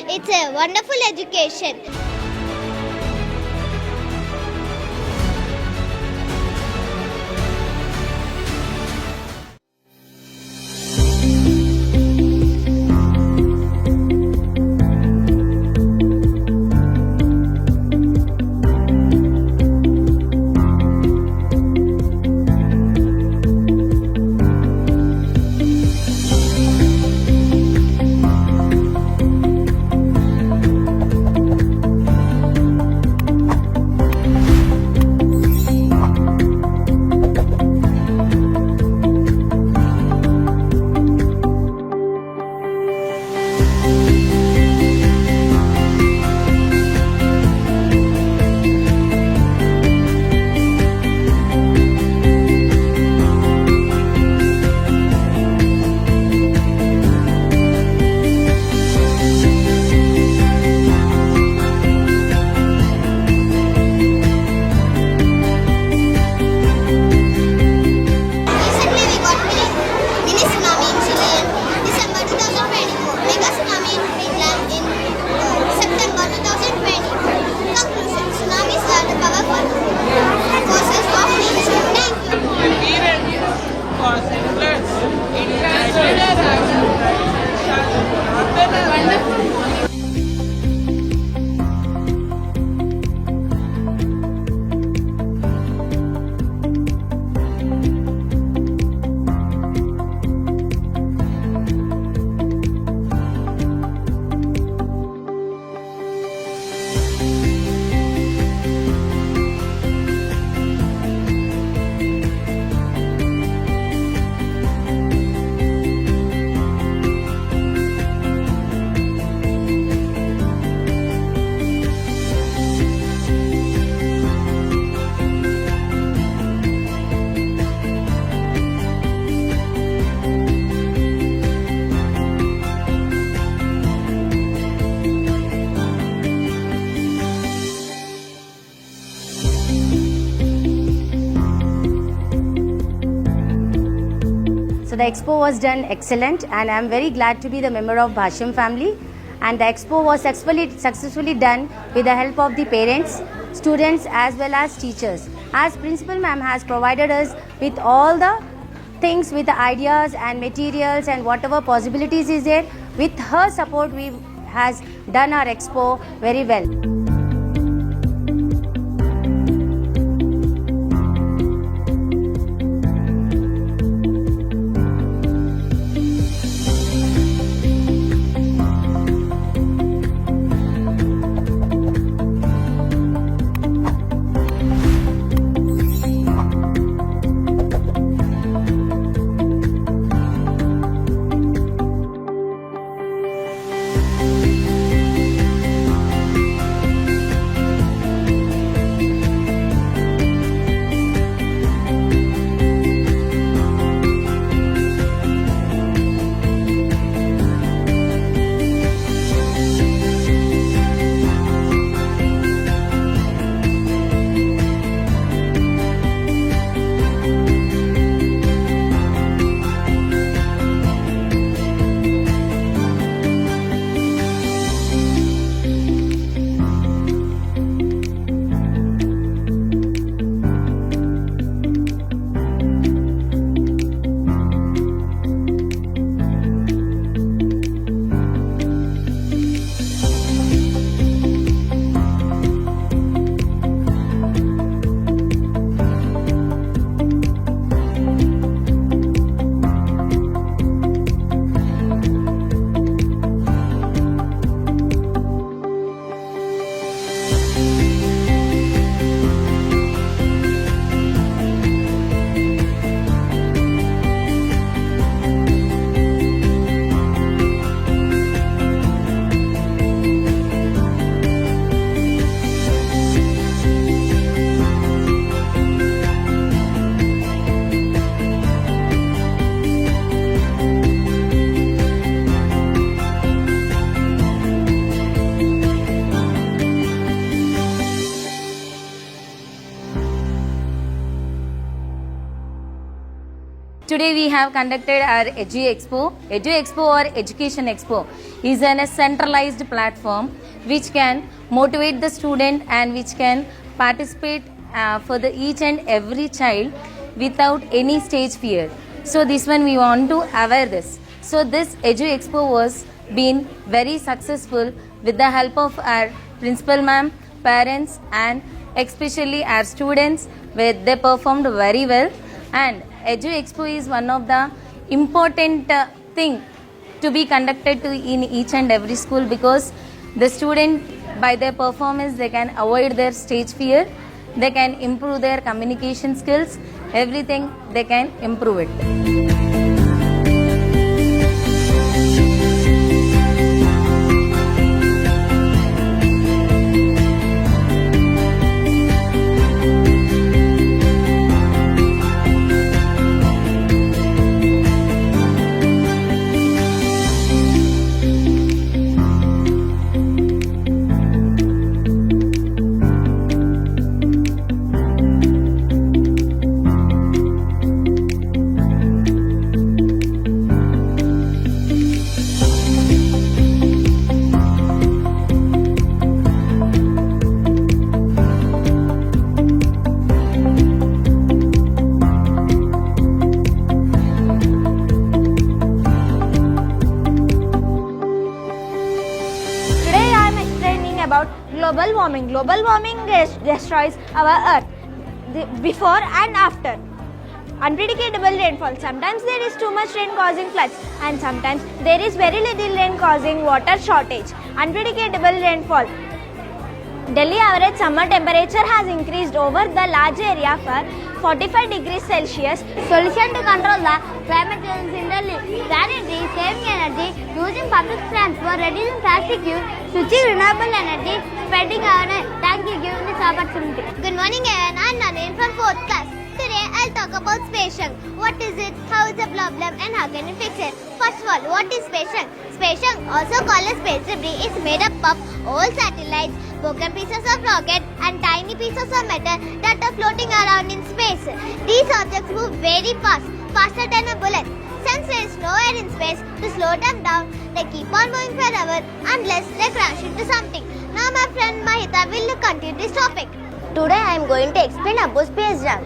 It's a wonderful education. So the expo was done excellent, and I am very glad to be the member of Bhashyam family. And the expo was successfully done with the help of the parents, students as well as teachers. As principal ma'am has provided us with all the things, with the ideas and materials and whatever possibilities is there. With her support, we has done our expo very well. today we have conducted our Edu Expo. Edu Expo or Education Expo is a centralized platform which can motivate the student and which can participate for the each and every child without any stage fear. So this one we want to aware this. So this Edu Expo was been very successful with the help of our principal ma'am, parents and especially our students where they performed very well. And Edu Expo is one of the important thing to be conducted to in each and every school, because the student by their performance they can avoid their stage fear, they can improve their communication skills, everything they can improve it. Today I am explaining about global warming. Global warming destroys our earth before and after. Unpredictable rainfall. Sometimes there is too much rain causing floods, and sometimes there is very little rain causing water shortage. Unpredictable rainfall. Delhi average summer temperature has increased over the large area for 45 degrees Celsius. Solution to control the climate change in Delhi: priority saving energy, using public transport, reducing plastic use, switching renewable energy, spreading awareness. Thank you for giving this opportunity. Good morning, everyone. I'm Naren from 4th class. Today I'll talk about space junk. What is it, how is the problem, and how can we fix it? First of all, what is space junk? Space junk, also called as space debris, is made up of old satellites, broken pieces of rocket, and tiny pieces of metal that are floating around in space. These objects move very fast, faster than a bullet. Since there is no air in space to slow them down, they keep on moving forever unless they crash into something. Now my friend Mahita will continue this topic. Today I am going to explain about space junk.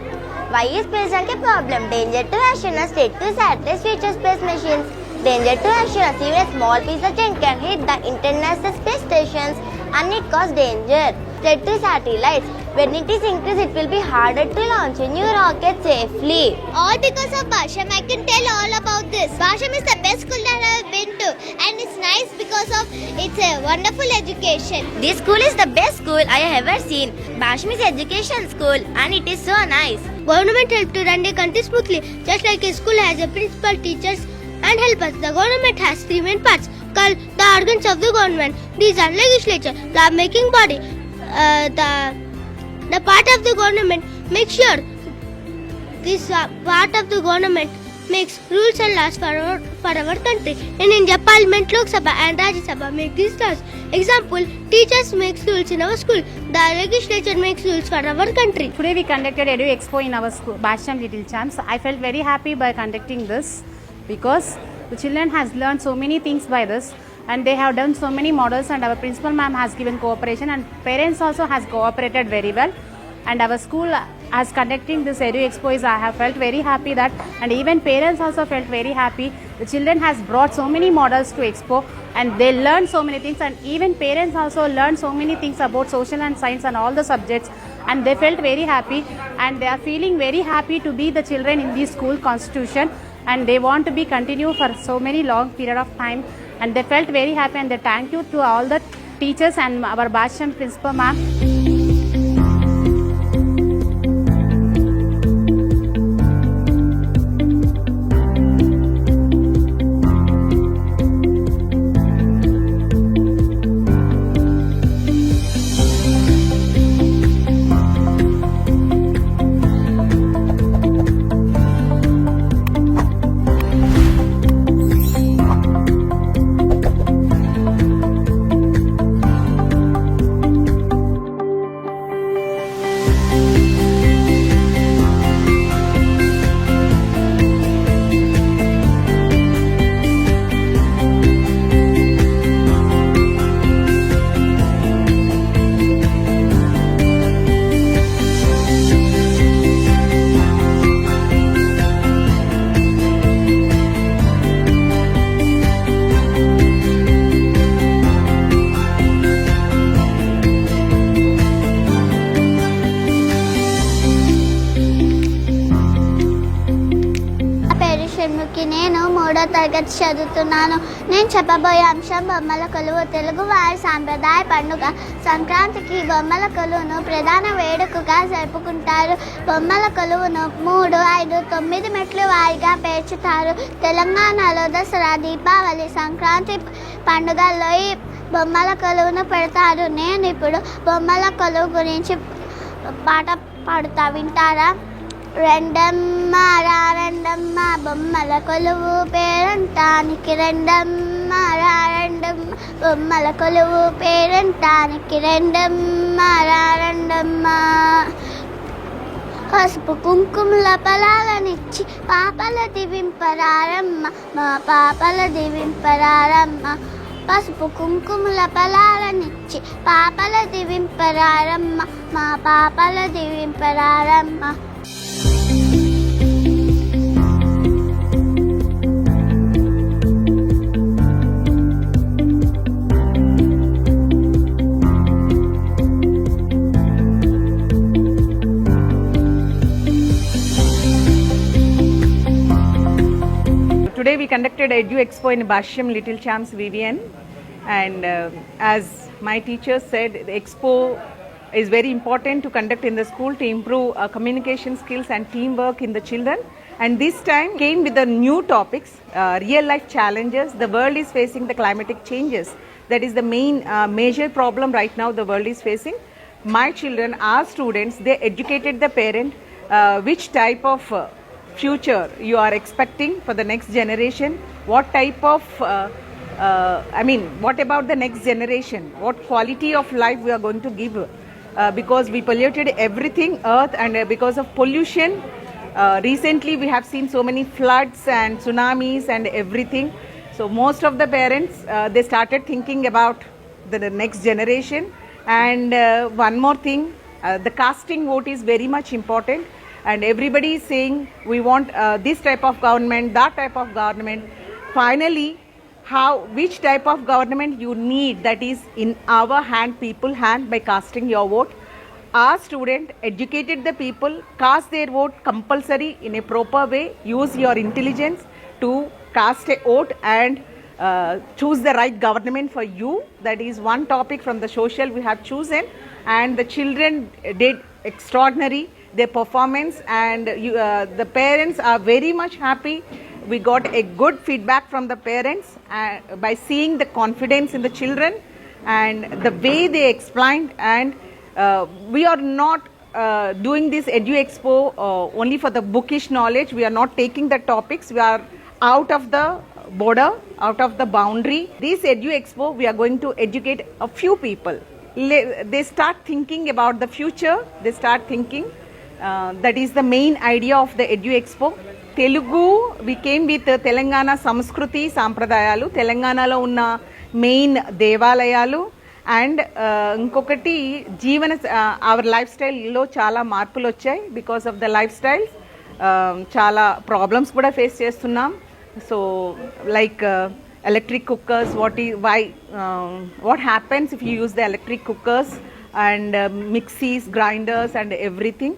Why is space junk a problem? Danger to astronauts, threat to satellites, future space missions. Danger to astronauts: even a small piece of junk can hit the international space stations and it causes danger. Threat to satellites: when it is increased, it will be harder to launch a new rocket safely. All because of Basham. I can tell all about this. Basham is the best school that I have been to, and it's nice because of its a wonderful education. This school is the best school I have ever seen. Basham is education school and it is so nice. Government help to run the country smoothly. Just like a school has a principal, teachers, and helpers, the government has three main parts called the organs of the government. These are legislature, law-making body. The part of the government makes sure this part of the government makes rules and laws for our country. In India, Parliament, Lok Sabha and Rajya Sabha make these laws. Example, teachers make rules in our school. The legislature makes rules for our country. Today we conducted Edu Expo in our school, Basham Little Champs. I felt very happy by conducting this because the children has learned so many things by this, and they have done so many models, and our principal ma'am has given cooperation, and parents also has cooperated very well, and our school as conducting this Edu Expo is I have felt very happy that, and even parents also felt very happy. The children has brought so many models to Expo and they learned so many things, and even parents also learned so many things about social and science and all the subjects, and they felt very happy, and they are feeling very happy to be the children in this school constitution, and they want to be continue for so many long period of time, and they felt very happy, and they thank you to all the teachers and our Basham principal ma'am. తరగతి చదువుతున్నాను. నేను చెప్పబోయే అంశం బొమ్మల కొలువు. తెలుగు వారి సాంప్రదాయ పండుగ సంక్రాంతికి బొమ్మల కొలువును ప్రధాన వేడుకగా జరుపుకుంటారు. బొమ్మల కొలువును 3, 5, 9 మెట్లు వారిగా పేర్చుతారు. తెలంగాణలో దసరా, దీపావళి, సంక్రాంతి పండుగల్లో ఈ బొమ్మల కొలువును పెడతారు. నేను ఇప్పుడు బొమ్మల కొలువు గురించి పాట పాడుతా, వింటారా? రెండమ్మ రా రెండమ్మ బొమ్మల కొలువు పేరంటానికి, రెండమ్మ రా రెండమ్మ బొమ్మల కొలువు పేరంటానికి, రెండమ్మ రా రెండమ్మ. పసుపు కుంకుమల ఫలాలనిచ్చి పాపల దివింపరారమ్మ, మా పాపల దివింపరారమ్మ. పసుపు కుంకుమల ఫలాలనిచ్చి పాపల దివింపరారమ్మ, మా పాపల దివింపరారమ్మ. Today we conducted Edu Expo in Basham Little Champs VVN, and as my teacher said, the expo is very important to conduct in the school to improve communication skills and teamwork in the children. And this time came with the new topics, real life challenges. The world is facing the climatic changes. That is the main major problem right now the world is facing. My children, our students, they educated the parent which type of future you are expecting for the next generation, what type of what about the next generation, what quality of life we are going to give, because we polluted everything earth, and because of pollution recently we have seen so many floods and tsunamis and everything. So most of the parents they started thinking about the next generation. And one more thing, the casting vote is very much important, and everybody is saying we want this type of government, that type of government. Finally, which type of government you need, that is in our hand, people hand, by casting your vote. Our student educated the people, cast their vote compulsory in a proper way. Use your intelligence to cast a vote and choose the right government for you. That is one topic from the social we have chosen, and the children did extraordinary their performance, and the parents are very much happy. We got a good feedback from the parents by seeing the confidence in the children and the way they explained. And we are not doing this Edu Expo only for the bookish knowledge. We are not taking the topics. We are out of the border, out of the boundary. This Edu Expo, we are going to educate a few people. They start thinking about the future. They start thinking. That is the main idea of the Edu Expo. Telugu, we came with Telangana Samskruti Sampradayalu, Telanganalo unna main devalayalu, and inkokati jeevana our lifestyle lo chala marpulu vachai. Because of the lifestyle chala problems kuda face chestunnam. So like electric cookers, what happens if you use the electric cookers and mixies, grinders and everything.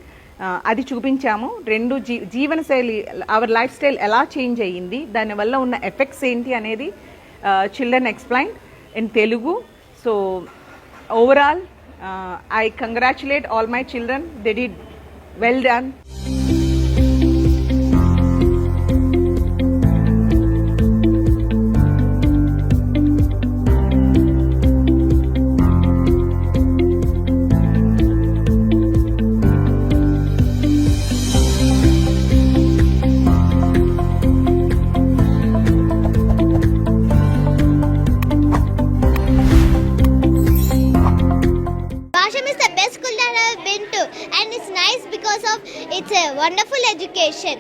అది చూపించాము. రెండు జీవన శైలి, our life style ఎలా change అయ్యింది, దానివల్ల ఉన్న effects ఏంటి అనేది children explain in Telugu. So overall I congratulate all my children, they did well done. And it's nice because of its a wonderful education.